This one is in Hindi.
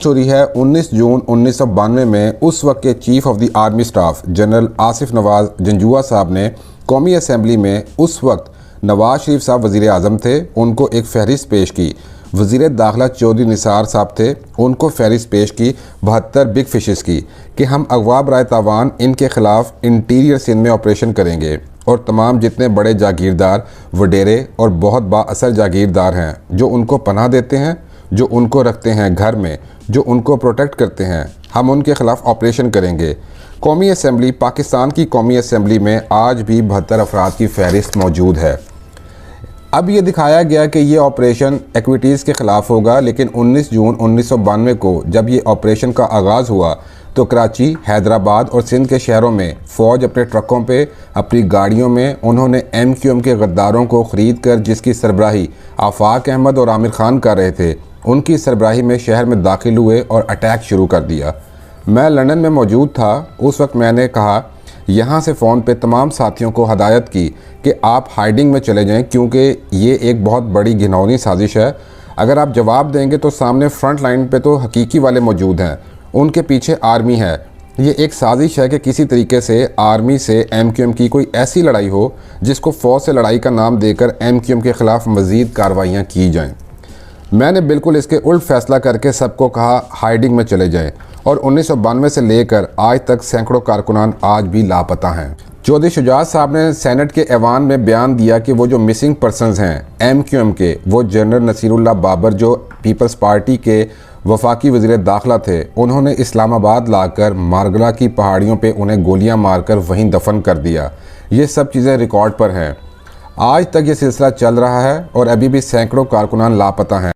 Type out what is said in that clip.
चोरी है 19 जून 1992 में उस वक्त के chief of the army staff general Asif Nawaz Janjua साहब ने कौमी असम्बली में उस वक्त नवाज शरीफ साहब वज़ीर आज़म थे, उनको एक फहरिस्त पेश की। वज़ीर दाखिला चौधरी निसार साहब थे, उनको फहरिस्त पेश की 72 बिग फिशेस की कि हम अगवा बराए तावान इनके ख़िलाफ़ इंटीरियर सिंध में ऑपरेशन करेंगे और तमाम जितने बड़े जागीरदार वडेरे और बहुत बाअसर जागीरदार हैं जो उनको पनाह देते हैं, जो उनको रखते हैं घर में, जो उनको प्रोटेक्ट करते हैं, हम उनके ख़िलाफ़ ऑपरेशन करेंगे। कौमी असम्बली, पाकिस्तान की कौमी असम्बली में आज भी 72 अफराद की फहरिस्त मौजूद है। अब ये दिखाया गया कि ये ऑपरेशन एक्विटीज़ के ख़िलाफ़ होगा, लेकिन 19 जून 1992 को जब ये ऑपरेशन का आगाज़ हुआ तो कराची, हैदराबाद और सिंध के शहरों में फ़ौज अपने ट्रकों पे, अपनी गाड़ियों में उन्होंने MQM के गद्दारों को ख़रीद कर, जिसकी सरबराही आफाक अहमद और आमिर खान कर रहे थे, उनकी सरबराही में शहर में दाखिल हुए और अटैक शुरू कर दिया। मैं लंदन में मौजूद था। उस वक्त मैंने कहा, यहाँ से फ़ोन पे तमाम साथियों को हदायत की कि आप हाइडिंग में चले जाएं, क्योंकि ये एक बहुत बड़ी घिनौनी साजिश है। अगर आप जवाब देंगे तो सामने फ्रंट लाइन पे तो हकीकी वाले मौजूद हैं, उनके पीछे आर्मी है। ये एक साजिश है कि किसी तरीके से आर्मी से MQM की कोई ऐसी लड़ाई हो जिसको फ़ौज से लड़ाई का नाम देकर MQM के ख़िलाफ़ मज़ीद कार्रवाइयाँ की जाएँ। मैंने बिल्कुल इसके उल्ट फ़ैसला करके सबको कहा हाइडिंग में चले जाएं, और 1992 से लेकर आज तक सैकड़ों कारकुनान आज भी लापता हैं। चौधरी शुजात साहब ने सेनेट के ऐवान में बयान दिया कि वो जो मिसिंग पर्सनस हैं MQM के, वो जनरल नसीरुल्लाह बाबर जो पीपल्स पार्टी के वफाकी वज़ीर दाखिला थे, उन्होंने इस्लामाबाद लाकर मारगला की पहाड़ियों पे उन्हें गोलियां मारकर वहीं दफन कर दिया। ये सब चीज़ें रिकॉर्ड पर हैं। आज तक ये सिलसिला चल रहा है और अभी भी सैकड़ों कारकुनान लापता हैं।